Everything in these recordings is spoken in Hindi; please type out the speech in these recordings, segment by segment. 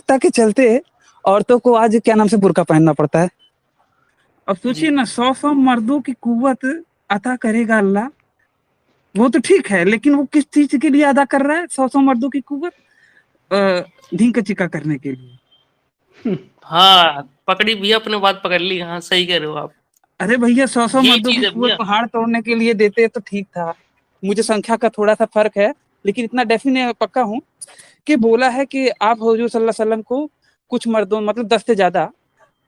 आधुनिकता के चलते औरतों को आज क्या नाम से बुर्का पहनना पड़ता है। अब सोचिए ना, 100 मर्दों की कुव्वत अता करेगा अल्लाह, वो तो ठीक है, लेकिन वो किस चीज के लिए अदा कर रहा है 100 मर्दों की कुव्वत? ढींग चिका करने के लिए। हाँ, पकड़ी भैया, अपने बात पकड़ ली। हाँ, सही कह रहे हो आप। अरे भैया, 100 यही मर्दों की चीज है कुव्वत भैया। पहाड़ तोड़ने के लिए देते तो ठीक था। मुझे संख्या का थोड़ा सा फर्क है, लेकिन इतना डेफिनेट पक्का हूँ कि बोला है कि आप हुजूर सल्लल्लाहु अलैहि वसल्लम को कुछ मर्दों, मतलब 10 से ज्यादा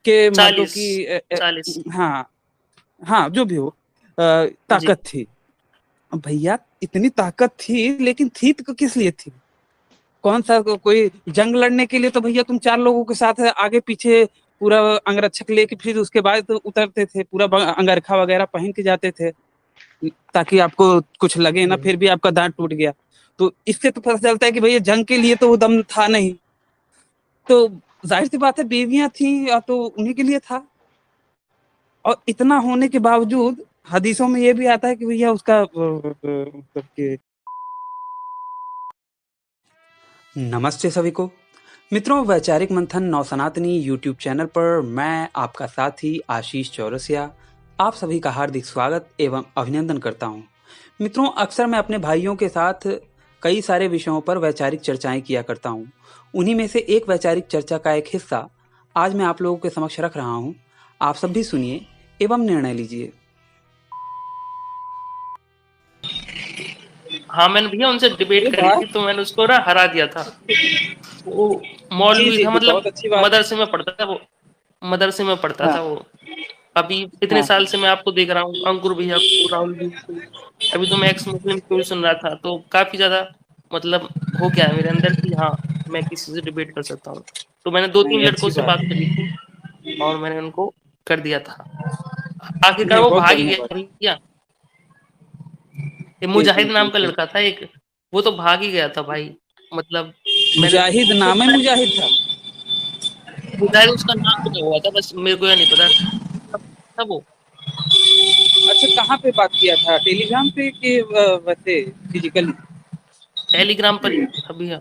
के मर्दों 40, की 40। हाँ, हाँ जो भी हो, जी। ताकत थी। अब भैया, इतनी ताकत थी, लेकिन थी तो किस लिए थी? कौन सा कोई जंग लड़ने के लिए? तो भैया तुम 4 लोगों के साथ आगे पीछे पूरा अंगरक्षक लेके फिर उसके बाद तो उतरते थे, पूरा अंगरखा वगैरह पहन के जाते थे, ताकि आपको कुछ लगे ना, फिर भी आपका दांत टूट गया। तो इससे तो पता चलता है कि भैया जंग के लिए तो वो दम था नहीं। तो जाहिर सी बात है, बीवियां थी या तो उन्हीं के लिए था। और इतना होने के बावजूद हदीसों में ये भी आता है कि भैया उसका मतलब कि नमस्ते सभी को। मित्रों, वैचारिक मंथन नवसनातनी यूट्यूब चैनल पर मैं आपका साथी आशीष चौरसिया आप सभी का हार्दिक स्वागत एवं अभिनंदन करता हूं। मित्रों, अक्सर मैं अपने भाइयों के साथ कई सारे विषयों पर वैचारिक चर्चाएं किया करता हूं। उन्हीं में से एक वैचारिक चर्चा का एक हिस्सा आज मैं आप लोगों के समक्ष रख रहा हूं। आप सब भी सुनिए एवं निर्णय लीजिए। हाँ, मैंने भैया उनसे डिबेट अरे करी भाई, थी, तो मैंने उसको ना हरा दिया था। वो जी मौलवी जी था, जी, मतलब बहुत अच्छी बात है। मदरसे में पढ़ता था वो। मदरसे में पढ़ता हाँ था वो। अभी इतने हाँ साल से मैं आपको देख रहा हूँ, अंकुर भैया को, राहुल जी को। अभी तो मैं एक्स मुस्लिम को भी सुन रहा था, तो काफी ज्यादा मतलब हो गया है मेरे अंदर कि हाँ, मैं किसी से डिबेट कर सकता हूँ। तो मैंने 2-3 नहीं, लड़कों अच्छी से बात बात है। करी थी और मैंने उनको कर दिया था। आखिरकार नहीं, वो बहुत भाग ही बढ़िया गया बात। भैया। ये ठीक मुजाहिद ठीक नाम ठीक का ठीक। लड़का था एक, वो तो भाग ही गया था भाई। मतलब मैंने मुजाहिद उसको नाम है, बताया, मुजाहिद था। मुजाहिद उसका नाम तो हुआ था, बस मेरे को यह नहीं पता था वो। अच्छा, कहाँ पे बात किया था? टेलीग्राम पे कि वैसे फिजिकली? टेलीग्राम पर ही था भैया।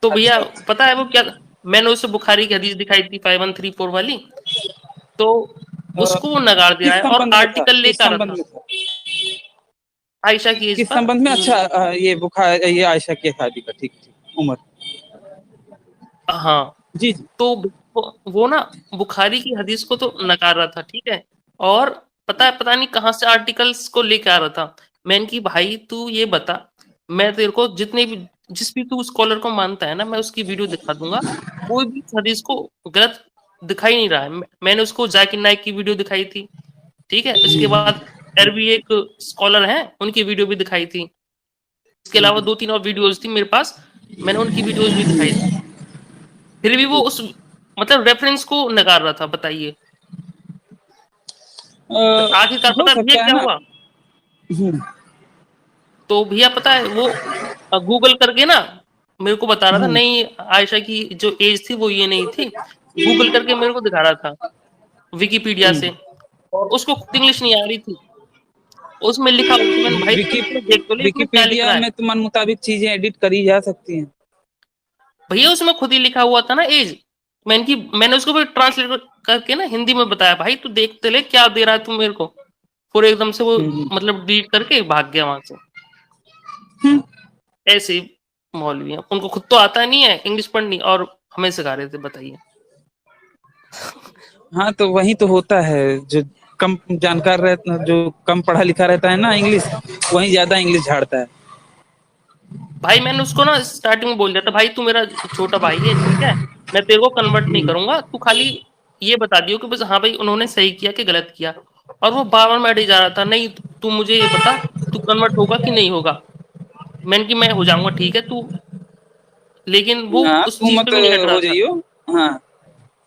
तो भैया अच्छा अच्छा। पता है वो क्या, मैंने उसे बुखारी की हदीस दिखाई थी 5134 वाली, तो उसको वो नकार दे किस रहा है और संबंध में था? आर्टिकल किस लेकर आ रहा संबंध था में था? आयशा की एज किस पर। संबंध में? अच्छा, ये बुखार, ये आयशा की शादी का, ठीक ठीक, उम्र। हाँ, जी जी। तो वो ना बुखारी की हदीस को तो नकार रहा था, ठीक है। और पता नहीं कहाँ से आर्टिकल्स को लेके आ रहा था। मैंने कि भाई तू ये बता, मैं तेरे को जितने भी, जिस भी तू स्कॉलर को मानता है ना, मैं उसकी वीडियो दिखा दूंगा। कोई भी इस हदीस को गलत दिखाई नहीं रहा है। मैंने उसको जाकिर नाइक की वीडियो दिखाई थी, ठीक है। इसके बाद और भी एक स्कॉलर हैं, उनकी वीडियो भी दिखाई थी। इसके अलावा 2-3 और वीडियोज थी मेरे पास, मैंने उनकी वीडियोज भी दिखाई थी। फिर भी वो जी। उस मतलब रेफरेंस को नकार रहा था, बताइए। तो आखिरकार हो पता है भैया सकता है क्या ना। हुआ? हम्म, तो भैया पता है वो गूगल करके ना मेरे को बता रहा था, हम्म, नहीं आयशा की जो एज थी वो ये नहीं थी। गूगल करके मेरे को दिखा रहा था विकिपीडिया हम्म। से, और उसको खुद इंग्लिश नहीं आ रही थी। उसमें लिखा हुआ था, मैंने भाई तुम विकी इसमें देख तो ले इसमें क्या लिख विकिपीडिया रहा है। में तो मन मुताबिक चीजें एडिट करी जा सकती हैं। भैया उसमें खुद ही लिखा हुआ था ना एज। मैंने उसको भी ट्रांसलेट करके ना हिंदी में बताया, भाई तू देखते ले क्या दे रहा है तू मेरे को। फिर एकदम से वो हम्म, मतलब डिलीट करके भाग गया वहां से। हम्म। ऐसे ही मौलवी हैं, उनको खुद तो आता नहीं है इंग्लिश पढ़नी और हमें सिखा रहे थे, बताइए। हाँ, तो वही तो होता है, जो कम जानकार रहता, जो कम पढ़ा लिखा रहता है ना इंग्लिश, वही ज्यादा इंग्लिश झाड़ता है। भाई मैंने उसको ना स्टार्टिंग में बोल दिया था, भाई तू मेरा छोटा भाई है, ठीक है। मैं तेरे को कन्वर्ट नहीं करूंगा, तू खाली ये बता दियो कि बस हाँ भाई उन्होंने सही किया कि गलत किया। और वो बार बार मैं अड़े जा रहा था, नहीं तू मुझे ये बता, तू कन्वर्ट होगा कि नहीं होगा। मैंने कि मैं हो जाऊंगा, ठीक है तू। लेकिन वो हाँ, उस तू चीज पे मत भी नहीं हट रहा हो था। जाइयो। हाँ।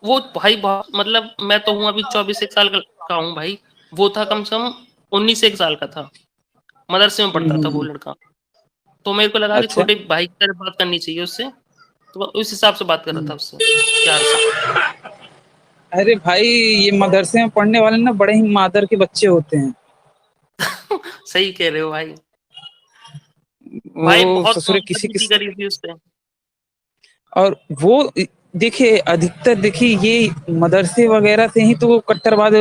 वो भाई बहुत मतलब, मैं तो हूँ अभी 24 1 साल का हूँ भाई। वो था कम से कम 19 1 साल का था। मदरसे में पढ़ता था वो हम्म। लड़का। तो मेरे को लगा कि अच्छा। छोटे भाई की तरह बात करनी चाहिए उससे। तो मैं उस हिसाब से बात कर रहा था उससे, प्यार से। अरे भाई, ये मदरसे में पढ़ने वाले ना बड़े ही मादर के बच्चे होते हैं। सही कह रहे हो भाई। भाई वो बहुत ससुरे किसी बदतमीजी किस करी थी उससे। और वो देखिए अधिकतर देखिए ये मदरसे वगैरह से ही तो कट्टरवाद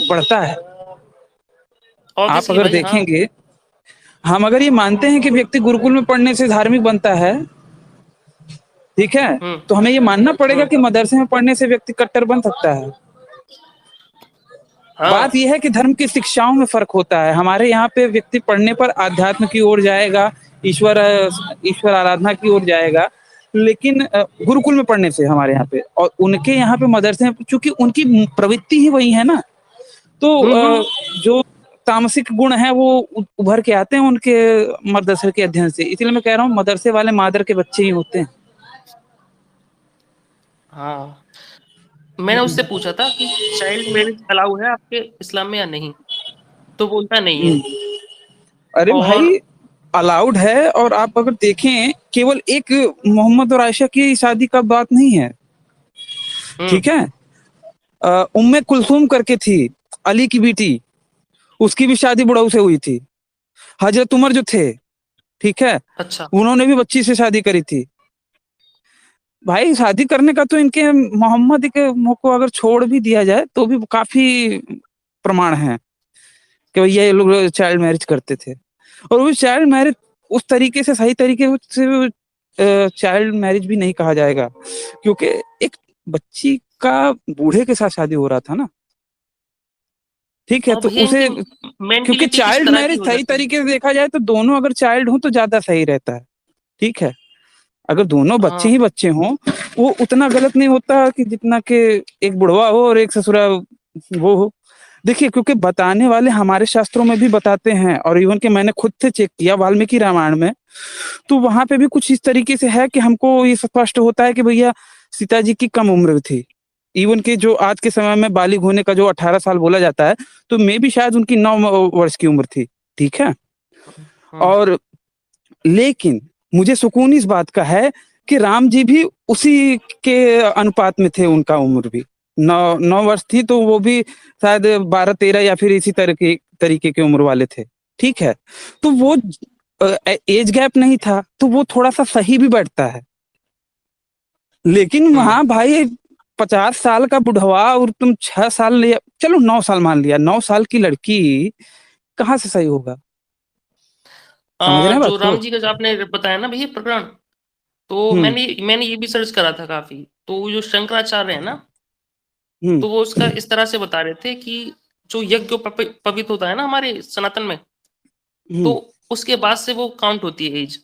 बढ़ता है। आप ऑब्वियसली अगर भाई, हाँ। देखेंगे, हम अगर ये मानते हैं कि व्यक्ति गुरुकुल में पढ़ने से धार्मिक बनता है, ठीक है, हुँ, तो हमें ये मानना पड़ेगा हुँ। कि मदरसे में पढ़ने से व्यक्ति कट्टर बन सकता है। बात हाँ। यह है कि धर्म की शिक्षाओं में फर्क होता है। हमारे यहाँ पे व्यक्ति पढ़ने पर आध्यात्म की ओर जाएगा, ईश्वर ईश्वर आराधना की ओर जाएगा, लेकिन गुरुकुल में पढ़ने से हमारे यहाँ पे, और उनके यहाँ पे मदरसे में, चूंकि उनकी प्रवृत्ति ही वही है ना, तो हुँ, हुँ। जो तामसिक गुण है वो उभर के आते हैं उनके मदरसे के अध्ययन से। इसलिए मैं कह रहा हूँ मदरसे वाले मादर के बच्चे ही होते हैं। हाँ, मैंने उससे पूछा था कि चाइल्ड मैरिज अलाउ है आपके इस्लाम में या नहीं? तो बोलता नहीं है। अरे और भाई, अलाउड है। और आप अगर देखें, केवल एक मोहम्मद और आयशा की शादी का बात नहीं है, हुँ, ठीक है। उम्मे कुलसूम करके थी, अली की बेटी, उसकी भी शादी बुढ़ऊ से हुई थी। हजरत उमर जो थे, ठीक है, अच्छा। उन्होंने भी बच्ची से शादी करी थी। भाई शादी करने का तो इनके मोहम्मद के मुंह को अगर छोड़ भी दिया जाए तो भी काफी प्रमाण है कि भैया ये लोग चाइल्ड मैरिज करते थे। और वो चाइल्ड मैरिज उस तरीके से, सही तरीके से चाइल्ड मैरिज भी नहीं कहा जाएगा, क्योंकि एक बच्ची का बूढ़े के साथ शादी हो रहा था ना, ठीक है, और तो भैया उसे, इनकी क्योंकि मेंटालिटी किस चाइल्ड तरह की मैरिज हो सही जाती है? तरीके से देखा जाए तो दोनों अगर चाइल्ड हो तो ज्यादा सही रहता है, ठीक है। अगर दोनों बच्चे हाँ, ही बच्चे हों, वो उतना गलत नहीं होता कि जितना कि एक बुढ़वा हो और एक ससुरा वो हो। देखिए, क्योंकि बताने वाले हमारे शास्त्रों में भी बताते हैं, और इवन कि मैंने खुद से चेक किया वाल्मीकि रामायण में, तो वहां पे भी कुछ इस तरीके से है कि हमको ये स्पष्ट होता है कि भैया सीता जी की कम उम्र थी। इवन कि जो आज के समय में बालिग होने का जो 18 साल बोला जाता है, तो मे भी शायद उनकी 9 वर्ष की उम्र थी, ठीक है। हुँ। और लेकिन मुझे सुकून इस बात का है कि राम जी भी उसी के अनुपात में थे, उनका उम्र भी 9 9 वर्ष थी, तो वो भी शायद 12 13 या फिर इसी तरह के तरीके की उम्र वाले थे, ठीक है। तो वो एज गैप नहीं था, तो वो थोड़ा सा सही भी बैठता है। लेकिन हुँ। वहां भाई 50 साल का बुढ़वा और तुम 6 साल लिया, चलो 9 साल मान लिया, 9 साल की लड़की कहाँ से सही होगा? समझ रहे हैं जो बात को? राम जी का जो आपने बताया ना भैया प्रकरण, तो हम्म। मैंने ये भी सर्च करा था काफ़ी। तो वो जो शंकराचार्य हैं ना, हम्म। तो वो उसका इस तरह से बता रहे थे कि जो यज्ञ पवित होता है ना हमारे सनातन में, तो हम्म। उसके बाद से वो काउंट होती है एज।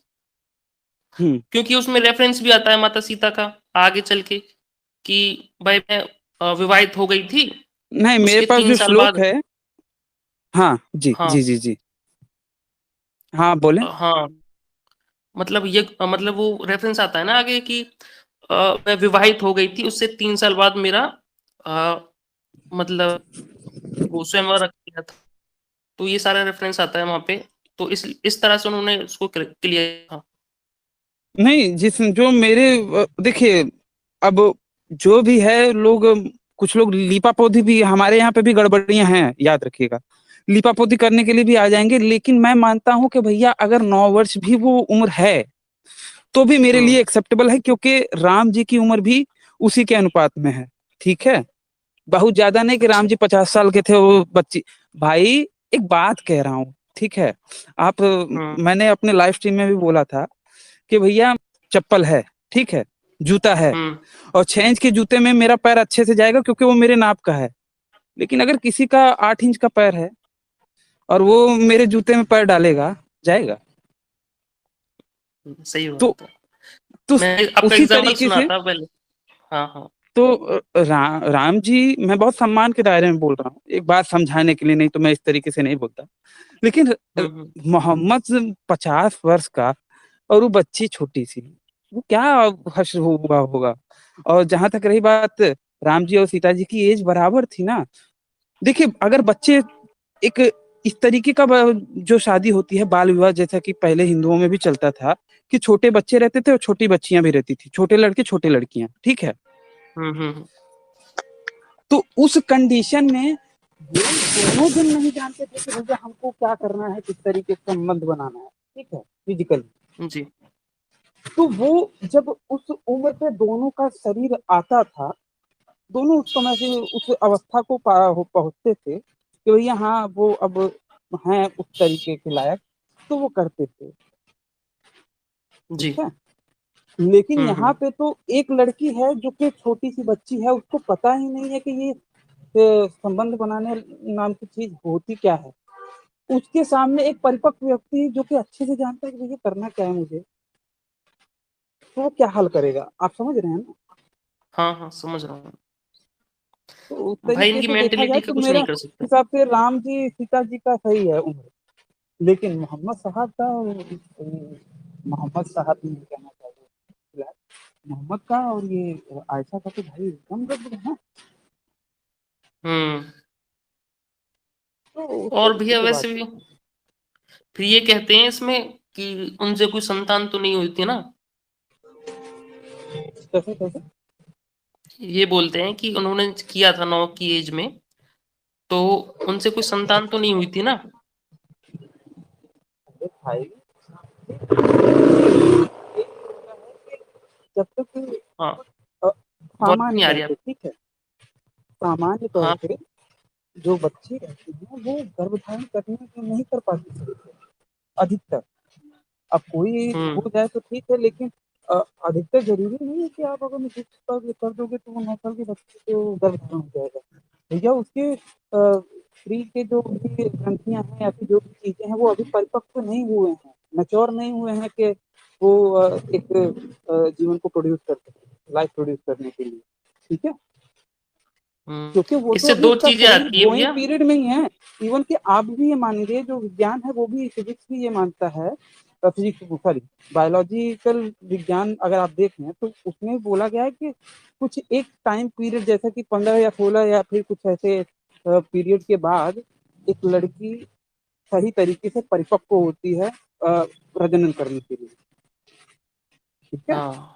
हम्म। क्योंकि उसमें रेफरेंस भी आता है माता सीता का आगे चल के कि भाई मैं विवाहित हो गई थी, नहीं, मेरे उसके पास 3 जो साल श्लोक बाद। है, हाँ जी हाँ, जी जी जी, हाँ बोले। हाँ, मतलब ये मतलब वो रेफरेंस आता है ना आगे कि मैं विवाहित हो गई थी, उससे 3 साल बाद मेरा अ, मतलब वो स्वयंवर रख दिया था। तो ये सारा रेफरेंस आता है वहाँ पे। तो इस तरह से उन्होंने उसको क्लियर था। नहीं, जिस जो मेरे देखिए, अब जो भी है लोग, कुछ लोग लीपापोती भी, हमारे यहाँ पे भी गड़बड़ियां हैं, याद रखिएगा। लीपापोती करने के लिए भी आ जाएंगे, लेकिन मैं मानता हूं कि भैया अगर 9 वर्ष भी वो उम्र है तो भी मेरे हुँ, लिए एक्सेप्टेबल है, क्योंकि राम जी की उम्र भी उसी के अनुपात में है, ठीक है। बहुत ज्यादा नहीं कि राम अच्छा। जी 50 साल के थे वो बच्ची। भाई एक बात कह रहा हूँ, ठीक है। आप हुँ, मैंने अपने लाइव स्ट्रीम में भी बोला था कि भैया चप्पल है, ठीक है, जूता है, हुँ। और 6 इंच के जूते में मेरा पैर अच्छे से जाएगा क्योंकि वो मेरे नाप का है। लेकिन अगर किसी का 8 इंच का पैर है और वो मेरे जूते में पैर डालेगा, जाएगा? सही तो बात है। तो मैं आपका उसी एग्ज़ाम्पल तरीके सुना से, था पहले। हाँ, हाँ। तो राम जी, मैं बहुत सम्मान के दायरे में बोल रहा हूँ, एक बात समझाने के लिए, नहीं तो मैं इस तरीके से नहीं बोलता। लेकिन हुँ, हुँ। मोहम्मद 50 वर्ष का, और वो बच्ची छोटी सी, वो क्या हश्र हुआ होगा? और जहां तक रही बात, राम जी और सीता जी की एज बराबर थी ना। देखिए, अगर बच्चे एक इस तरीके का जो शादी होती है बाल विवाह, जैसा कि पहले हिंदुओं में भी चलता था कि छोटे बच्चे रहते थे और छोटी बच्चियां भी रहती थी, छोटे लड़के छोटे लड़कियां, ठीक है। हुँ, हुँ, हुँ। तो उस कंडीशन में ये दोनों जन नहीं जानते थे कि भैया हमको क्या करना है, किस तरीके से संबंध बनाना है, ठीक है, फिजिकल। जी। तो वो जब उस उम्र पे दोनों का शरीर आता था, दोनों उस समय से उस अवस्था को पहुंचते थे कि भैया हाँ वो अब हैं उस तरीके के लायक, तो वो करते थे। जी। ठीक है। लेकिन यहाँ हम्म। पे तो एक लड़की है जो कि छोटी सी बच्ची है, उसको पता ही नहीं है कि ये संबंध बनाने नाम की चीज होती क्या है। उसके सामने एक परिपक्व व्यक्ति जो कि अच्छे से जानता है कि भैया करना क्या है मुझे, तो वो क्या हल करेगा, आप समझ रहे हैं ना। हाँ हाँ, समझ रहा हूँ। तो उस भाई तरीके इनकी से देखा जाए मेंटेलिटी का तो कुछ मेरा नहीं कर सकते। हिसाब से राम जी सीता जी का सही है उम्र, लेकिन मोहम्मद साहब का, मोहम्मद साहब नहीं कहना चाहिए, मोहम्मद का और ये आयशा का तो भाई एकदम गड़बड़ है ना। हम्म। तो उस और तरीके भैया से बात वैसे है। भी फिर ये कहते हैं इसमें कि उनसे कोई संतान तो नहीं हुई थी ना। कैसे कैसे। ये बोलते हैं कि उन्होंने किया था 9 की एज में, तो उनसे कोई संतान तो नहीं हुई थी ना। अरे भाई, जब तक हाँ, वॉइस सामान्य नहीं आ तौर रही पे, आप। ठीक है, सामान्य तौर हाँ। पे जो बच्चे रहते हैं वो गर्भधारण करने के नहीं कर पाते अधिकतर। अब कोई हो हम्म। जाए तो ठीक है, लेकिन अधिकतर जरूरी नहीं है कि आप अगर मैं 6 साल कर दोगे तो वो 9 साल के बच्चे को गर्भधारण हो जाएगा। भैया उसके शरीर के जो भी ग्रंथियां हैं या फिर जो भी चीजें हैं वो अभी परिपक्व नहीं हुए हैं, मैच्योर नहीं हुए हैं कि वो एक जीवन को प्रोड्यूस कर सके, लाइफ प्रोड्यूस करने के लिए। ठीक है। हम्म। क्योंकि वो तो इससे अभी दो उसका चीजें शरीर आती है ग्रोइंग भैया। पीरियड में ही है। इवन कि आप भी ये मान लीजिए, जो विज्ञान है वो भी, फिजिक्स भी ये मानता है, फिजिक्स सॉरी, बायोलॉजिकल विज्ञान अगर आप देखें तो उसमें बोला गया है कि कुछ एक टाइम पीरियड जैसा कि 15 या 16 या फिर कुछ ऐसे पीरियड के बाद एक लड़की सही तरीके से परिपक्व होती है प्रजनन करने के लिए। ठीक है। हाँ।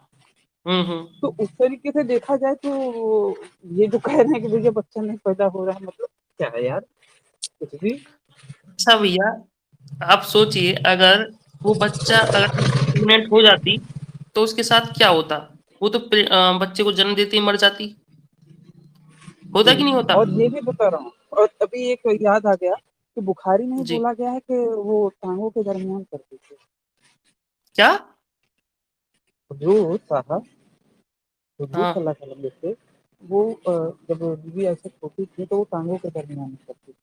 हम्म। तो उस तरीके से देखा जाए तो ये जो कह रहे हैं कि भैया बच्चा नहीं पैदा हो रहा है, मतलब क्या है यार, कुछ भी। अच्छा भैया, आप सोचिए अगर वो बच्चा अगर प्रेग्नेंट हो जाती तो उसके साथ क्या होता। वो तो बच्चे को जन्म देते ही मर जाती। होता जी। कि नहीं होता। और ये भी बता रहा हूँ, और अभी एक याद आ गया कि बुखारी में ही जी। बोला गया है कि वो टांगों के दरमियान करते थे। क्या। हुजूर साहब, हुजूर हाँ सल्लल्लाहु अलैहि वसल्लम थे, वो जब बीवी ऐसे छोटी थी तो वो टांगों के दरमियान करती थी।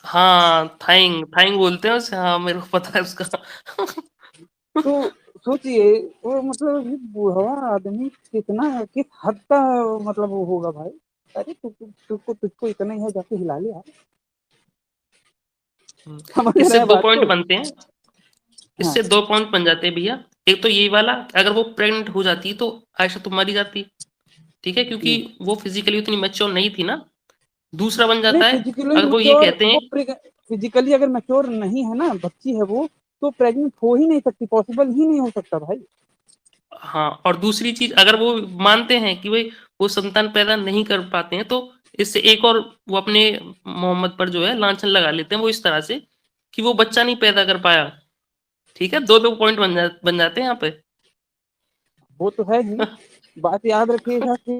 हाँ, थाइंग थाइंग बोलते हैं उसे। हाँ, मेरे को पता है उसका। तो सोचिए, वो मतलब ये बूढ़ा आदमी कितना, किस हद का मतलब वो होगा भाई। अरे तुझको तुझको इतना ही है, जाके हिला ले यार। समझ रहे इससे हैं दो बात पॉइंट को। बनते हैं। हाँ इससे 2 पॉइंट बन जाते हैं भैया। एक तो ये वाला कि अगर वो प्रेग्नेंट हो जाती तो आयशा तो मर ही जाती। ठीक है, क्योंकि हम्म। वो फिजिकली उतनी मैच्योर नहीं थी ना। दूसरा बन नहीं जाता है फिजिकली अगर वो ये मैच्योर, कहते वो हैं। फिजिकली अगर मैच्योर नहीं है ना, बच्ची है वो, तो प्रेग्नेंट हो ही नहीं सकती, पॉसिबल ही नहीं हो सकता भाई। हाँ, और दूसरी चीज अगर वो मानते हैं कि भाई वो संतान पैदा नहीं कर पाते हैं, तो इससे एक और वो अपने मोहम्मद पर जो है लांछन लगा लेते हैं, वो इस तरह से कि वो बच्चा नहीं पैदा कर पाया। ठीक है, दो दो पॉइंट बन जाते हैं यहाँ पे। वो तो है ही। बात याद रखिएगा कि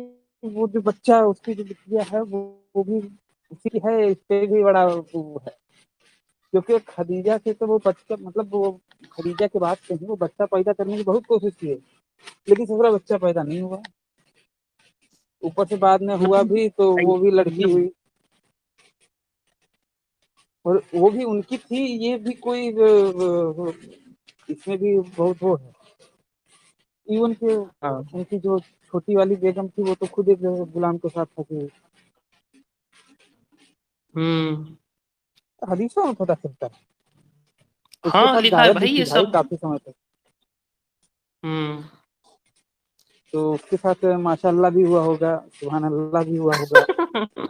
वो जो बच्चा उसकी जो बिटिया है वो भी उसी की है, इससे भी बड़ा वो है। क्योंकि खदीजा से तो वो बच्चा, मतलब वो खदीजा के बाद से ही वो बच्चा पैदा करने की बहुत कोशिश की है, लेकिन ससुरा बच्चा पैदा नहीं हुआ। ऊपर से बाद में हुआ मतलब भी तो वो भी लड़की मतलब हुई, और वो भी उनकी थी, ये भी कोई इसमें भी बहुत वो है। इवन के हाँ। उनकी जो छोटी वाली बेगम थी वो तो खुद एक गुलाम के साथ फंसी हुई। हम्म। हदीसों में पता चलता है। उसके हाँ, साथ लिखा है गायब भी भाई थी ये भाई सब। काफी समय तक। हम्म। तो उसके साथ माशाल्लाह भी हुआ होगा, सुभान अल्लाह भी हुआ होगा।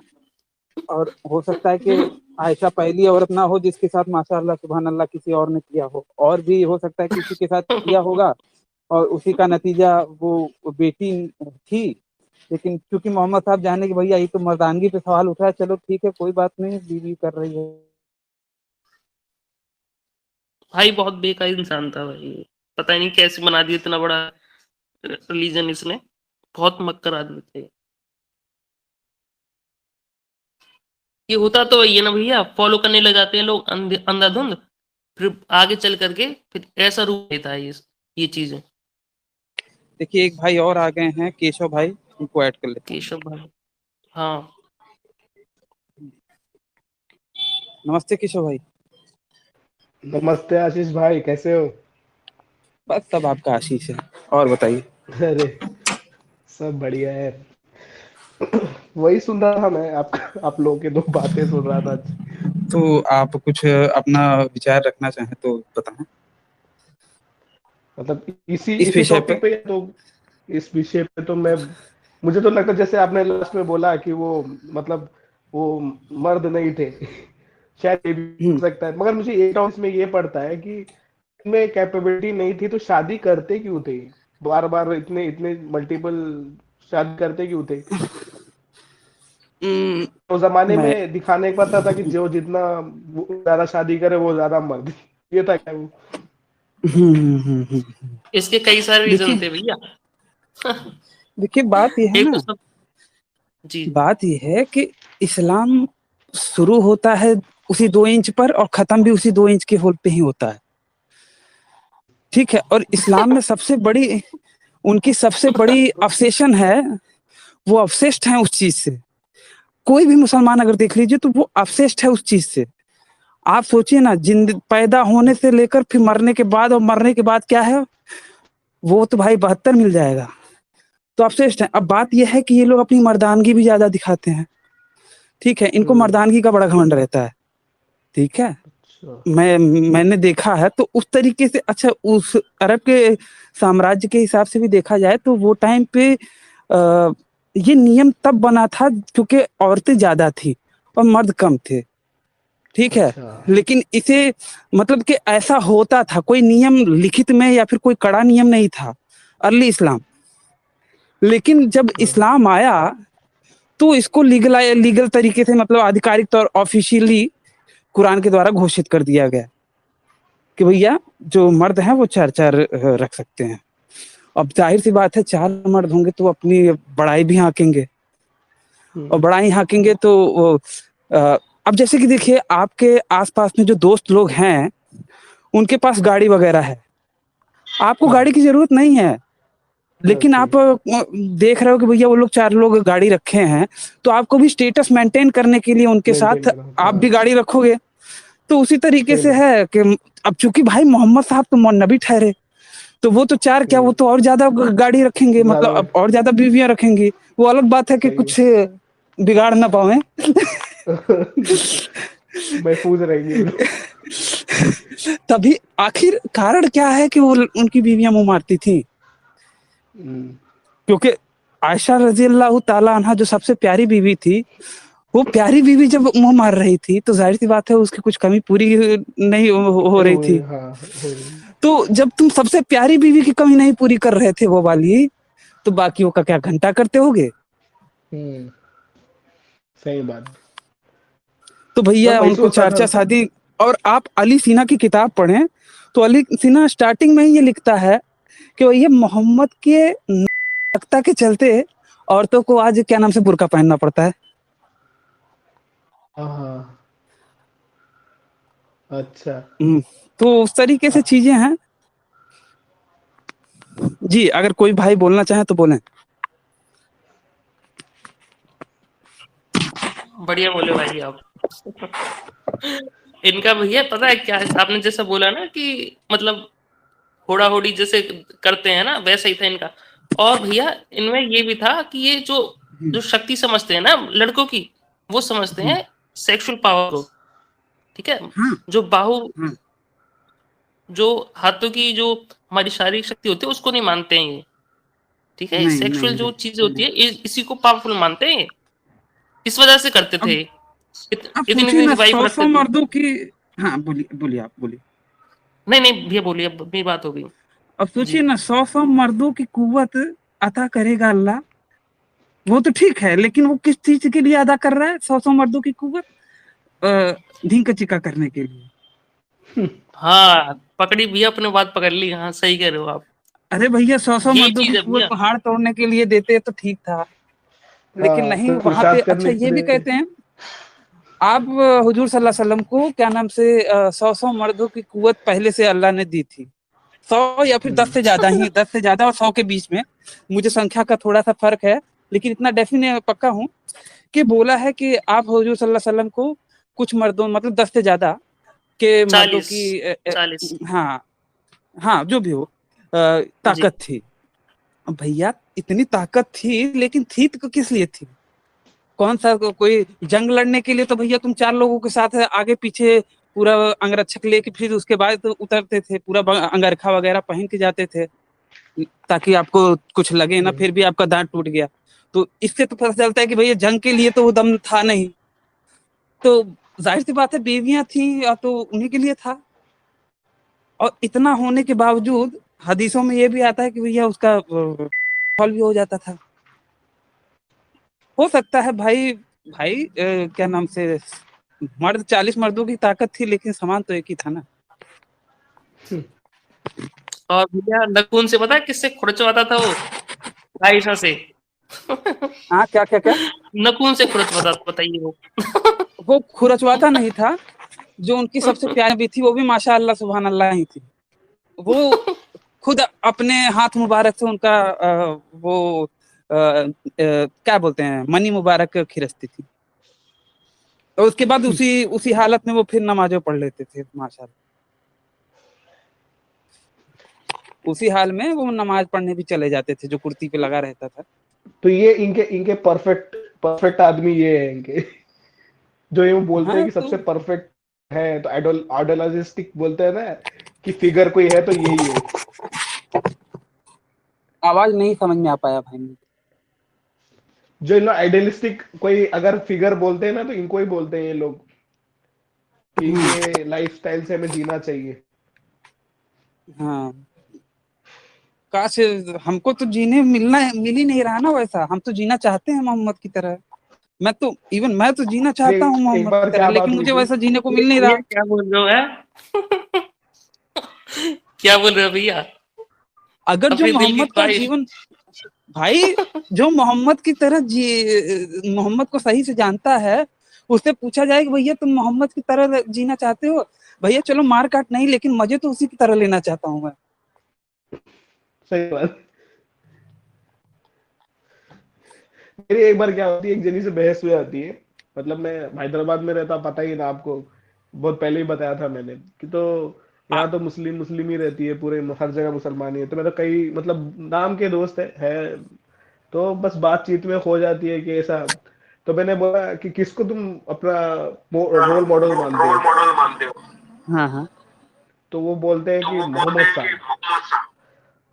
और हो सकता है कि आयशा पहली औरत ना हो जिसके साथ माशाल्लाह सुभान अल्लाह किसी और ने किया हो, और भी हो सकता है किसी के साथ किया होगा और उसी का नतीजा वो बेटी थी। लेकिन क्योंकि मोहम्मद साहब जाने कि भैया ये तो मर्दानगी पे सवाल उठा है, चलो ठीक है कोई बात नहीं, बीवी कर रही है। भाई बहुत बेकार इंसान था भाई। पता ही नहीं कैसे बना दिया इतना बड़ा रिलीजन इसने। बहुत मक्कर आदमी थे। ये होता तो वही है ना भैया, फॉलो करने लग जाते हैं लोग अंधाधुंध, फिर आगे चल करके फिर ऐसा रूप लेता है ये चीजें। देखिए एक भाई और आ गए हैं, केशव भाई, उनको ऐड कर लेता हूँ। केशव भाई, हाँ नमस्ते केशव भाई। नमस्ते आशीष भाई, कैसे हो? बस सब आपका आशीष है, और बताइए। अरे सब बढ़िया है। वही सुन रहा था मैं, आप लोगों के दो बातें सुन रहा था आज। तो आप कुछ अपना विचार रखना चाहें तो बताएं मतलब इसी इस इसी विषय पे। टॉपिक पे, तो इस विषय पे तो मैं, मुझे तो लगता है जैसे आपने लास्ट में बोला कि वो, मतलब वो मर्द नहीं थे। शायद ये भी हो सकता है, मगर मुझे एक टॉपिक में ये पड़ता है कि इनमें कैपेबिलिटी नहीं थी तो शादी करते क्यों थे? बार बार इतने इतने मल्टीपल शादी करते क्यों थे? हम्म, तो जमाने मैं में दिखाने को पता था कि जो जितना ज्यादा शादी करे वो ज्यादा मर्द, ये था क्या वो? हम्म। इसके कई सारे रीजन देखिए थे भैया। देखिए बात ये है एक तो ना, सब, जी बात ये है कि इस्लाम शुरू होता है उसी 2 इंच पर और खत्म भी उसी 2 इंच के होल पे ही होता है। ठीक है, और इस्लाम में सबसे बड़ी, उनकी सबसे बड़ी अवसेशन है, वो अवशिष्ट है उस चीज से। कोई भी मुसलमान अगर देख लीजिए तो वो अवशिष्ट है उस चीज से। आप सोचिए ना, जिंद पैदा होने से लेकर फिर मरने के बाद, और मरने के बाद क्या है, वो तो भाई 72 मिल जाएगा। तो अवशिष्ट है। अब बात यह है कि ये लोग अपनी मर्दानगी भी ज्यादा दिखाते हैं। ठीक है, इनको मर्दानगी का बड़ा घमंड रहता है। ठीक है, अच्छा। मैंने देखा है तो उस तरीके से। अच्छा, उस अरब के साम्राज्य के हिसाब से भी देखा जाए तो वो टाइम पे ये नियम तब बना था क्योंकि औरतें ज्यादा थी और मर्द कम थे। ठीक है, अच्छा। लेकिन इसे मतलब कि ऐसा होता था, कोई नियम लिखित में या फिर कोई कड़ा नियम नहीं था अर्ली इस्लाम। लेकिन जब इस्लाम आया तो इसको लीगल तरीके से, मतलब आधिकारिक तौर ऑफिशियली कुरान के द्वारा घोषित कर दिया गया कि भैया जो मर्द हैं वो चार चार रख सकते हैं। अब जाहिर सी बात है, 4 मर्द होंगे तो अपनी बड़ाई भी हाँकेंगे, और बड़ाई हाँकेंगे तो अब जैसे कि देखिए आपके आसपास में जो दोस्त लोग हैं उनके पास गाड़ी वगैरह है, आपको हाँ। गाड़ी की जरूरत नहीं है, लेकिन ओके। आप देख रहे हो कि भैया वो लोग 4 लोग गाड़ी रखे हैं, तो आपको भी स्टेटस मेंटेन करने के लिए उनके मेंटेन साथ करना होता, आप भी हाँ। गाड़ी रखोगे। तो उसी तरीके सही से बात। है कि अब चूंकि भाई मोहम्मद साहब तो नबी ठहरे, तो वो तो 4 क्या, वो तो और ज्यादा गाड़ी रखेंगे, ज्यादा मतलब अब और ज्यादा बीवियां रखेंगे। वो अलग बात है कि सही कुछ बिगाड़ ना पाए। है। महफूज रहेंगे वो लोग। तभी आखिर कारण क्या है कि वो उनकी बीवियां मुंह मारती थी, क्योंकि आयशा रजी अल्लाह ताला अन्हा जो सबसे प्यारी बीवी थी, वो प्यारी बीवी जब मुंह मार रही थी तो जाहिर सी बात है उसकी कुछ कमी पूरी नहीं हो रही थी। हाँ, हो रही। तो जब तुम सबसे प्यारी बीवी की कमी नहीं पूरी कर रहे थे वो वाली, तो बाकियों का क्या घंटा करते होगे। सही बात। तो मैं भैया वही उनको सोचता चार था। चार शादी। और आप अली सीना की किताब पढ़ें तो अली सीना स्टार्टिंग में ही ये लिखता है कि भैया मोहम्मद के नागरिकता के चलते औरतों को आज क्या नाम से बुर्का पहनना पड़ता है। हाँ। अच्छा। तो उस तरीके से चीजें हैं। जी, अगर कोई भाई बोलना चाहे तो बोलें। बढ़िया बोले भाई आप। इनका भैया पता है क्या है, आपने जैसा बोला ना कि मतलब होड़ा होड़ी जैसे करते हैं ना, वैसा ही था इनका। और भैया इनमें ये भी था कि ये जो जो शक्ति समझते हैं ना लड़कों की, वो समझते हैं सेक्सुअल पावर को। ठीक है, हाँ जो बाहु, हाँ, जो हाथों की जो हमारी शारीरिक शक्ति होती है उसको नहीं मानते हैं ये। ठीक है, नहीं नहीं सेक्सुअल जो नहीं। चीजें होती है इसी को पावरफुल मानते हैं ये। इस वजह से करते थे, अब आप इतनी सोचिए इतनी ना, वाइफ सौ रखते सौ थे। मर्दों की। हाँ बोलिए बोलिए, आप बोलिए। नहीं नहीं भैया बोलिए, अब मेरी बात हो गई। अब सोचिए जी ना, 100 मर्दों की कुव्वत अता करेगा अल्लाह, वो तो ठीक है, लेकिन वो किस चीज के लिए अदा कर रहा है 100 मर्दों की कुव्वत? ढींक चिका करने के लिए। हाँ, पकड़ी भैया, अपने बात पकड़ ली। हाँ, सही कह रहे हो आप। अरे भैया 100-100 यही मर्दों की चीज़ है कुवत भैया। पहाड़ तोड़ने के लिए देते तो ठीक था, लेकिन हाँ, नहीं तो वहां पे। पुरुषार्थ अच्छा करने के ये भी लिए। कहते हैं आप हुजूर सल्लल्लाहु अलैहि वसल्लम को क्या नाम से 100-100 मर्दों की कुवत पहले से अल्लाह ने दी थी, 100 या फिर 10 से ज्यादा ही, 10 से ज्यादा और 100 के बीच में। मुझे संख्या का थोड़ा सा फर्क है, लेकिन इतना डेफिनेट पक्का हूँ कि बोला है कि आप हुजूर सल्लल्लाहु अलैहि वसल्लम को कुछ मर्दों, मतलब 10 से ज्यादा के मर्दों 40, की 40। हाँ हाँ जो भी हो जी। ताकत थी। अब भैया इतनी ताकत थी, लेकिन थी तो किस लिए थी? कौन सा कोई जंग लड़ने के लिए तो भैया तुम 4 लोगों के साथ आगे पीछे पूरा अंगरक्षक लेके फिर उसके बाद तो उतरते थे, पूरा अंगरखा वगैरह पहन के जाते थे, ताकि आपको कुछ लगे ना, फिर भी आपका दांत टूट गया। तो इससे तो पता चलता है कि भैया जंग के लिए तो वो दम था नहीं। तो जाहिर सी बात है बीवियां थी या तो उन्हीं के लिए था। और इतना होने के बावजूद हदीसों में ये भी आता है कि भैया उसका फल भी हो जाता था। हो सकता है भाई, भाई क्या नाम से मर्द 40 मर्दों की ताकत थी, लेकिन सामान तो एक ही था ना। और भैया नखून से पता है किससे खुरचवाता था वो? आयशा से। हाँ क्या क्या क्या? नखून से खुरचवाता, बताइए वो। वो खुरचवाता नहीं था, जो उनकी सबसे प्यारी भी थी वो भी माशाअल्लाह सुभान अल्लाह ही थी। वो खुद अपने हाथ मुबारक से उनका वो क्या बोलते हैं मनी मुबारक खिरचती थी, और उसके बाद उसी उसी हालत में वो फिर नमाज़ें पढ़ लेते थे माशाअल्लाह। उसी हाल में वो नमाज पढ़ने भी चले जाते थे, जो कुर्ती पे लगा रहता था। तो ये इनके इनके परफेक्ट परफेक्ट आदमी ये है इनके, जो ये बोलते हैं हाँ कि तो सबसे परफेक्ट है, तो आइडोलॉजिस्टिक बोलते हैं ना, कि फिगर कोई है तो यही है। आवाज नहीं समझ में आ पाया भाई मुझे। जो इन लोग आइडियलिस्टिक कोई अगर फिगर बोलते हैं ना, तो इनको ही बोलते हैं ये लोग, कि ये लाइफस्टाइल से हमें जीना चाहिए। हाँ काश हमको तो जीने मिल ही नहीं रहा ना वैसा। हम तो जीना चाहते हैं मोहम्मद की तरह। मैं तो जीना अरे चाहता हूँ एक मोहम्मद की बार तरह, क्या बात लेकिन हुई मुझे थी। वैसा जीने को ये मिल नहीं भैया रहा। क्या बोल रहे हो है? क्या बोल रहे हो भैया? अगर जो अपने दिल की मोहम्मद का ख्वाहिश। जीवन, भाई जो मोहम्मद की तरह जी मोहम्मद को सही से जानता है, उससे पूछा जाए कि भैया तुम मोहम्मद की तरह जीना चाहते हो? भैया चलो मार काट नहीं, लेकिन मजे तो उसी की तरह लेना चाहता हूँ मैं। सही बात। मेरी एक बार क्या होती है, एक जनी से बहस हुई आती है। मतलब मैं हैदराबाद में रहता, पता ही ना आपको, बहुत पहले ही बताया था मैंने कि, तो आ, यहाँ तो मुस्लिम मुस्लिम ही रहती है पूरे, हर जगह मुसलमान ही है। तो मेरा कई मतलब नाम के दोस्त है, तो बस बातचीत में हो जाती है कि ऐसा। तो मैंने बोला कि किसको तुम अपना रोल मॉडल मानते हो? हाँ हाँ। तो वो बोलते हैं कि मोहम्मद साहब।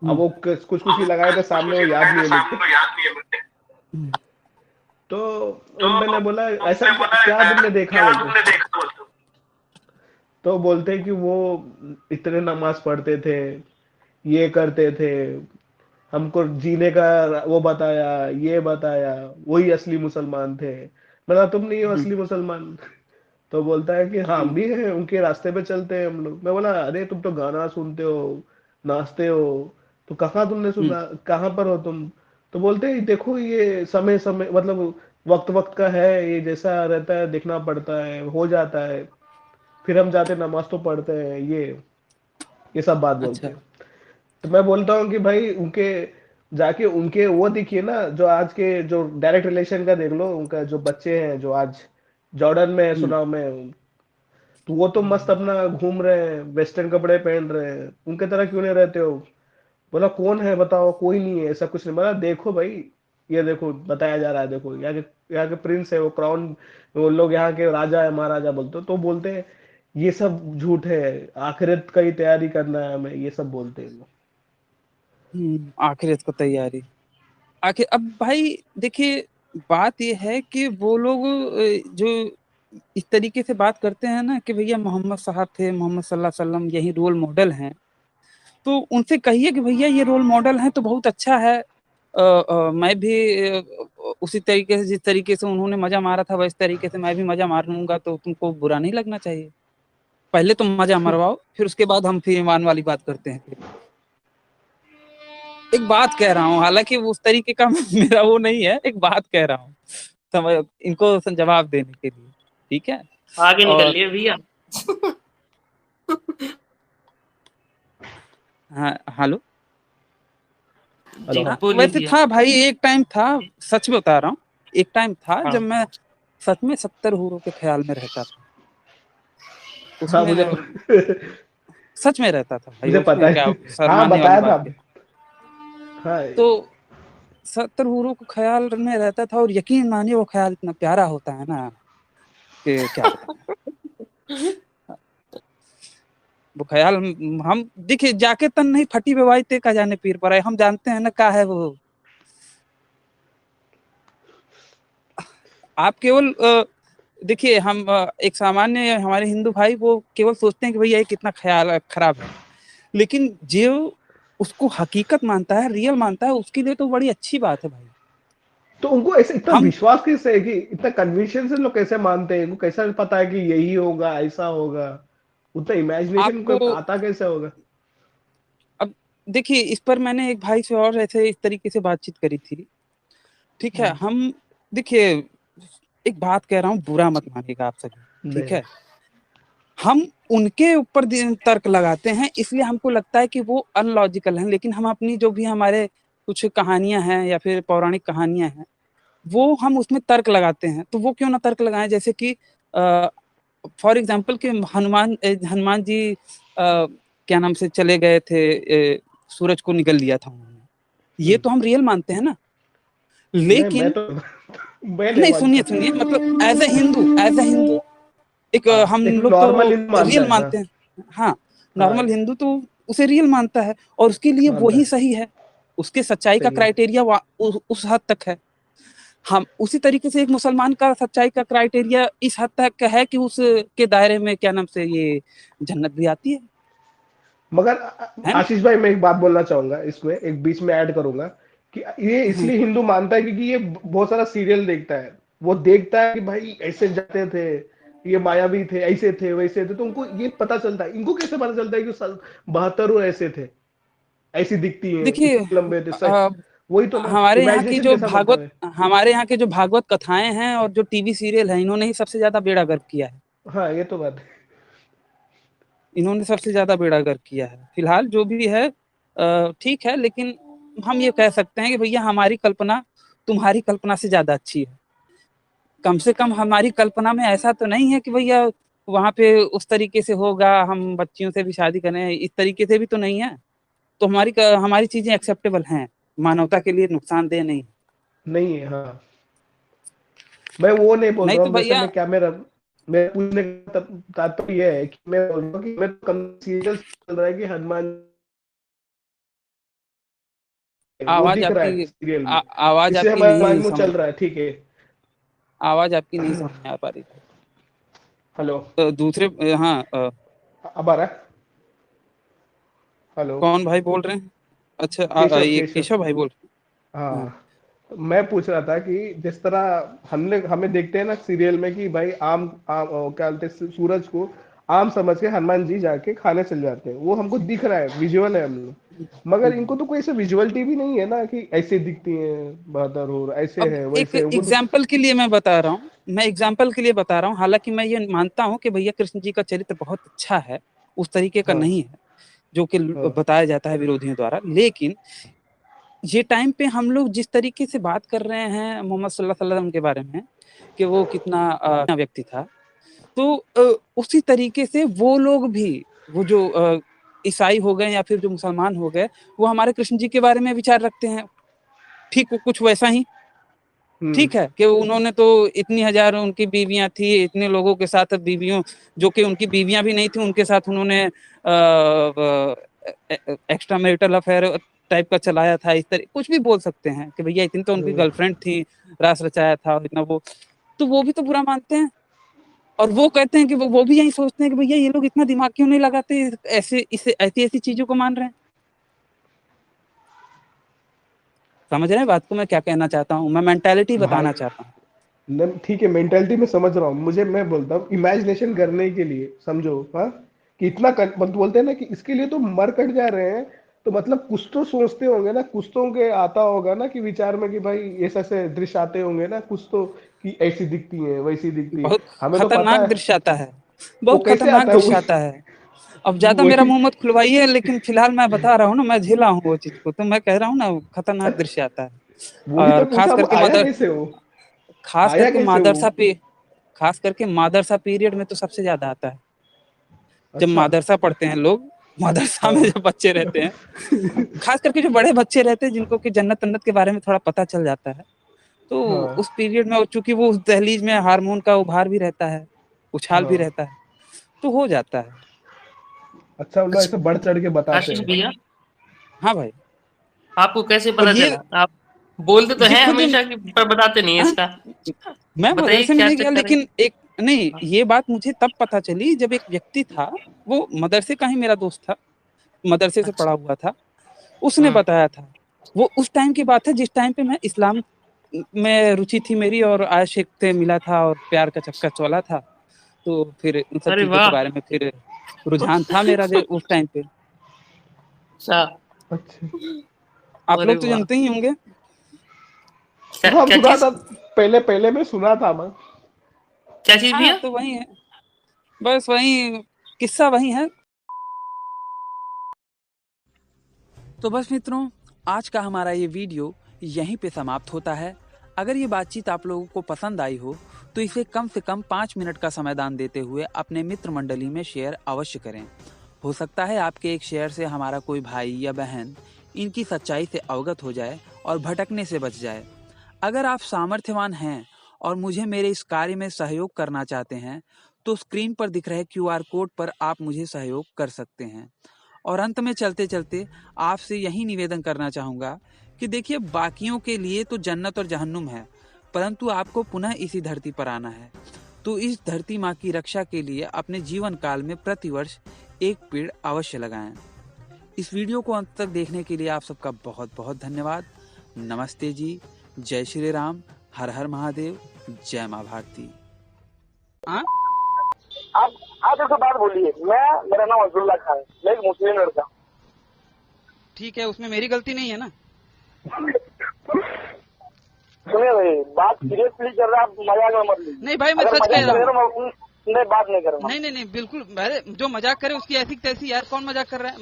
अब हम्म, वो कुछ कुछ ही लगाए थे सामने, वो याद नहीं है मुझे। हम्म, तो मैंने बोला ऐसा क्या क्या तुमने देखा बोलते। तो बोलते हैं कि वो इतने नमाज पढ़ते थे, ये करते थे, हमको जीने का वो बताया, ये बताया, वही असली मुसलमान थे। मतलब तुम नहीं हो हम्म, असली मुसलमान। तो बोलता है कि हाँ हम भी हैं, उनके रास्ते पे चलते हैं हम लोग। मैं बोला अरे तुम तो गाना सुनते हो, नाचते हो, तो कहाँ तुमने हम्म, सुना, कहाँ पर हो तुम? तो बोलते हैं देखो ये समय समय मतलब वक्त वक्त का है, ये जैसा रहता है देखना पड़ता है, हो जाता है, फिर हम जाते नमाज तो पढ़ते हैं, ये सब बात बोलते अच्छा। हैं। तो मैं बोलता हूँ कि भाई उनके जाके उनके वो दिखिए ना, जो आज के जो डायरेक्ट रिलेशन का देख लो, उनका जो बच्चे हैं जो आज जॉर्डन में है, हम्म, सुना मैं, तो वो तो मस्त अपना घूम रहे हैं, वेस्टर्न कपड़े पहन रहे हैं, उनके तरह क्यों नहीं रहते हो? बोला कौन है बताओ, कोई नहीं है ऐसा कुछ नहीं। बोला देखो भाई, ये देखो बताया जा रहा है, देखो यहाँ के प्रिंस है, वो क्राउन, वो लोग यहाँ के राजा है महाराजा बोलते हो, तो बोलते हैं ये सब झूठ है, आखिरत का ही तैयारी करना है हमें, ये सब बोलते हैं लोग। आखिरत को तैयारी। आखिर अब भाई देखिए, बात ये है कि वो लोग जो इस तरीके से बात करते हैं ना कि भैया मोहम्मद साहब थे, मोहम्मद सल्लल्लाहु अलैहि वसल्लम यही रोल मॉडल हैं, तो उनसे कहिए कि भैया ये रोल मॉडल हैं तो बहुत अच्छा है। मैं भी उसी तरीके से, जिस तरीके से उन्होंने मजा मारा था वैसे तरीके से मैं भी मजा मारूंगा, तो तुमको बुरा नहीं लगना चाहिए। पहले तुम मजा मरवाओ, फिर उसके बाद हम फिर ईमान वाली बात करते हैं। फिर एक बात कह रहा हूँ, हालांकि उस तरीके का मेरा वो नहीं है, एक बात कह रहा हूँ समझ, इनको जवाब देने के लिए, ठीक है। आगे निकल और लिए भैया। हाँ, हेलो। जी हेलो। बोलिए वैसे भैया। था भाई, एक टाइम था, सच में बता रहा हूँ, एक टाइम था हाँ जब मैं सच में 70 हूरों के ख्याल में रहता था। हाँ उसमें मुझे सच में रहता था भाई, मुझे पता उसमें क्या है। हाँ शर्माने वाली बताया था। बात है। हाँ तो 70 हूरों को ख्याल में रहता था, और यकीन मानिए वो ख्याल इतना प्यारा होता है ना कि क्या बताएं। वो ख्याल हम देखिए, जाके तन नहीं फटी बेवाई ते का जाने पीर पर है, हम जानते हैं ना का है वो। आप केवल देखिए, हम एक सामान्य हमारे हिंदू भाई वो केवल सोचते हैं कि भैया ये कितना ख्याल खराब है, लेकिन जो उसको हकीकत मानता है, रियल मानता है, उसके लिए तो बड़ी अच्छी बात है भाई। तो उनको ऐसे इतना हम विश्वास कैसे है कि इतना कन्विक्शन से लोग कैसे मानते हैं? उनको कैसा पता है कि यही होगा, ऐसा होगा? उतना इमेजिनेशन आपको उनको आता कैसे होगा? अब देखिए, इस पर मैंने एक भाई से और ऐसे इस तरीके से बातचीत करी थी, ठीक है। हम देखिए, एक बात कह रहा हूँ, बुरा मत मानिएगा आप सभी, नहीं ठीक नहीं। है। हम उनके ऊपर तर्क लगाते हैं, इसलिए हमको लगता है कि वो अनलॉजिकल हैं, लेकिन हम अपनी जो भी हमारे कुछ कहानियां हैं या फिर पौराणिक कहानियां हैं, वो हम उसमें तर्क लगाते हैं। तो वो क्यों ना तर्क लगाएं, जैसे कि फॉर एग्जाम्पल कि हनुमान जी क्या नाम से चले गए थे, सूरज को निगल लिया था उन्होंने, ये तो हम रियल मानते हैं ना। नहीं मैं लेकिन तो मैं नहीं नहीं, सुनिए मानता। सुनिए, मतलब एज ए हिंदू एक हाँ हम एक लोग तो नॉर्मल इंसान मानता रियल है। हाँ मानते हैं। हाँ, हाँ नॉर्मल हिंदू तो उसे रियल मानता है, और उसके लिए मानता वही है। सही है। उसके सच्चाई का सही है। क्राइटेरिया उस हद तक है। हम उसी तरीके से एक मुसलमान का सच्चाई का क्राइटेरिया इस हद तक है कि उसके दायरे में क्या नाम से ये जन्नत भी आती मगर है ना। आशीष भाई मैं एक बात बोलना चाहूंगा, इसमें एक बीच में ऐड करूंगा कि ये हम्म, इसलिए हिंदू मानता है क्योंकि ये बहुत सारा सीरियल देखता है। वो देखता है कि भाई ऐसे जाते थे, ये मायावी थे, ऐसे थे वैसे थे, तो उनको ये पता चलता है। इनको कैसे पता चलता है कि 72 ऐसे थे, ऐसी दिखती हैं, देखिए, इतने लंबे थे सच? अ, वही तो ना, इमेजिनेशन कैसा बनता है? हमारे यहाँ के जो भागवत कथाएं हैं और जो टीवी सीरियल है, इन्होंने ही सबसे ज्यादा बेड़ा गर्क किया है। हाँ ये तो बात है। इन्होंने सबसे ज्यादा बेड़ा गर्क किया है। फिलहाल जो भी है ठीक है, लेकिन हम ये कह सकते हैं कि भैया हमारी कल्पना तुम्हारी कल्पना से ज्यादा अच्छी है। कम से कम हमारी कल्पना में ऐसा तो नहीं है कि भैया वहां पे उस तरीके से होगा, हम बच्चियों से भी शादी करें, इस तरीके से भी तो नहीं है। तो हमारी चीजें एक्सेप्टेबल हैं, मानवता के लिए नुकसानदेह नहीं। नहीं है हाँ। मैं वो नहीं बोल नहीं रहा तो हूँ, जैसे भैया, मैं क्या मेरा मेरे पूछने का तात्पर्य ये है कि मैं बोल रहा हूँ कि मैं तो कम सीरियल चल रहा है कि हनुमान, वो आवाज दिख रहा है आपकी सीरियल में, आवाज इससे आपकी हमारे समाज नहीं में समझ चल रहा है, ठीक है। आवाज आपकी नहीं समझ में आ पा रही थी। हेलो। तो दूसरे हाँ, अब आ रहा है? हेलो। कौन भाई बोल रहे हैं? अच्छा, केशव ये केशव। केशव भाई बोल रहे हैं। हाँ, हाँ तो मैं पूछ रहा था कि जिस तरह हमने हमें देखते हैं ना सीरियल में कि भाई आम क्या बोलते हैं, सूरज को आम समझ के हनुमान जी जाके खाने चल जाते हैं, वो हमको दिख रहा है, विजुअल है हम लोग। मगर हम्म। इनको तो कोई ऐसे विजुअलिटी भी नहीं है ना कि ऐसे दिखती हैं बहादुर, और ऐसे अब है एक वैसे है वो तो। एग्जाम्पल के लिए मैं बता रहा हूँ, मैं एग्जाम्पल के लिए बता रहा हूँ, हालांकि मैं ये मानता हूँ कि भैया कृष्ण जी का चरित्र बहुत अच्छा है, उस तरीके का हाँ नहीं है जो कि हाँ बताया जाता है विरोधियों द्वारा। लेकिन ये टाइम पे हम लोग जिस तरीके से बात कर रहे हैं मोहम्मद सल्लल्लाहु अलैहि वसल्लम के बारे में कि वो कितना व्यक्ति था, तो उसी तरीके से वो लोग भी, वो जो ईसाई हो गए या फिर जो मुसलमान हो गए, वो हमारे कृष्ण जी के बारे में विचार रखते हैं, ठीक कुछ वैसा ही। हम्म ठीक है कि उन्होंने तो इतनी हजार उनकी बीवियां थी, इतने लोगों के साथ बीवियों, जो कि उनकी बीवियां भी नहीं थी, उनके साथ उन्होंने एक्स्ट्रा मैरिटल अफेयर टाइप का चलाया था। इस तरह कुछ भी बोल सकते हैं कि भैया इतनी तो उनकी हम्म। गर्लफ्रेंड थी, रास रचाया था और इतना वो, तो वो भी तो बुरा मानते हैं। और वो कहते हैं कि वो भी यही सोचते हैं कि भैया ये लोग इतना दिमाग क्यों नहीं लगाते, ऐसे इसे ऐसी ऐसी चीजों को मान रहे हैं। समझ रहे हैं बात को मैं क्या कहना चाहता हूँ, मैं मेंटालिटी भाई बताना चाहता हूँ। ठीक है, मेंटेलिटी में समझ रहा हूँ, मुझे मैं बोलता हूँ इमेजिनेशन करने के लिए समझो, हाँ, कि इतना मतलब बोलते हैं ना कि इसके लिए तो मर कट जा रहे हैं, तो मतलब कुछ तो सोचते होंगे ना, कुछ तो उनके आता होगा ना कि विचार में कि भाई ऐसे ऐसे दृश्य आते होंगे ना, कुछ तो कि ऐसी दिखती है वैसी दिखती है, बहुत हमें तो पता खतरनाक है। दृश्य आता है, वो बहुत कैसे खतरनाक आता है दृश्य आता है। अब ज्यादा मेरा वही मुंह मत खुलवाइए, लेकिन फिलहाल मैं बता रहा हूँ ना, मैं झेला हूँ वो चीज को, तो मैं कह रहा हूँ ना खतरनाक दृश्य आता है। वही तो और पूछा, वो आया कैसे हो, खास आया करके कैसे वो। खास करके मादरसा पीरियड में तो सबसे ज्यादा आता है। जब अच्छा। मादरसा पढ़ते हैं लोग, मदरसा में हाँ। जो बच्चे रहते हैं, खास करके जो बड़े बच्चे रहते हैं जिनको कि जन्नत तन्नत के बारे में थोड़ा पता चल जाता है, तो हाँ। उस पीरियड में चूंकि वो उस दहलीज में हार्मोन का उभार भी रहता है, उछाल भी हाँ। रहता है, तो हो जाता है। अच्छा, मतलब ऐसे बढ़ चढ़ के बताते आशीष हैं। भैया, हाँ भाई। आपको कैसे और पता ये चला? आप बोलते तो ये हैं खुद हमेशा कि पर बताते नहीं है हाँ, इसका। मैं बताइए मदरसे में क्या नहीं गया, चक्कर है? लेकिन एक नहीं, ये बात मुझे तब पता चली जब एक व्यक्ति था, वो मदरसे का ही मेरा दोस्त था, मदरसे से पढ़ा अच्छा। हुआ था, उसने बताया था। वो उस टाइम की बात है जिस टाइम पे मैं इस्लाम में रुचि थी मेरी, और आशिक से मिला था और प्यार का चक्कर चला था, तो फिर इन सब अरे चीजों के वाह। बारे में फिर रुझान था मेरा उस टाइम पे। अच्छा। अच्छा। आप अरे लोग तो वाह। जानते ही होंगे। क्या हाँ, क्या सुना चीज? था, पहले पहले मैं सुना था मैं। क्या चीज हाँ भैया? तो वही है, बस वही किस्सा वही है। तो बस मित्रों, आज का हमारा ये वीडियो यहीं पे समाप्त होता है। अगर ये बातचीत आप लोगों को पसंद आई हो तो इसे कम से कम 5 मिनट का समाधान देते हुए अपने मित्र मंडली में शेयर अवश्य करें। हो सकता है आपके एक शेयर से हमारा कोई भाई या बहन इनकी सच्चाई से अवगत हो जाए और भटकने से बच जाए। अगर आप सामर्थ्यवान हैं और मुझे मेरे इस कार्य में सहयोग करना चाहते हैं तो स्क्रीन पर दिख रहे QR कोड पर आप मुझे सहयोग कर सकते हैं। और अंत में चलते चलते आपसे यही निवेदन करना चाहूँगा कि देखिए, बाकियों के लिए तो जन्नत और जहन्नुम है, परंतु आपको पुनः इसी धरती पर आना है। तो इस धरती माँ की रक्षा के लिए अपने जीवन काल में प्रतिवर्ष एक पेड़ अवश्य लगाएं। इस वीडियो को अंत तक देखने के लिए आप सबका बहुत बहुत धन्यवाद। नमस्ते जी, जय श्री राम, हर हर महादेव, जय माँ भारती। हाँ आप एक बात बोलिए, मेरा नाम अब्दुल्ला खान है, मैं एक मुस्लिम लड़का। ठीक है, उसमें मेरी गलती नहीं है ना। सुनिए भाई, बात सीरियसली कर रहे हैं आप, मजाक में मत लीजिए। नहीं भाई, मैं अगर सच मजाक कह रहा हूँ। मैं बात नहीं करूंगा। नहीं नहीं नहीं, बिल्कुल, अरे जो मजाक करे उसकी ऐसी तैसी, यार कौन मजाक कर रहा है।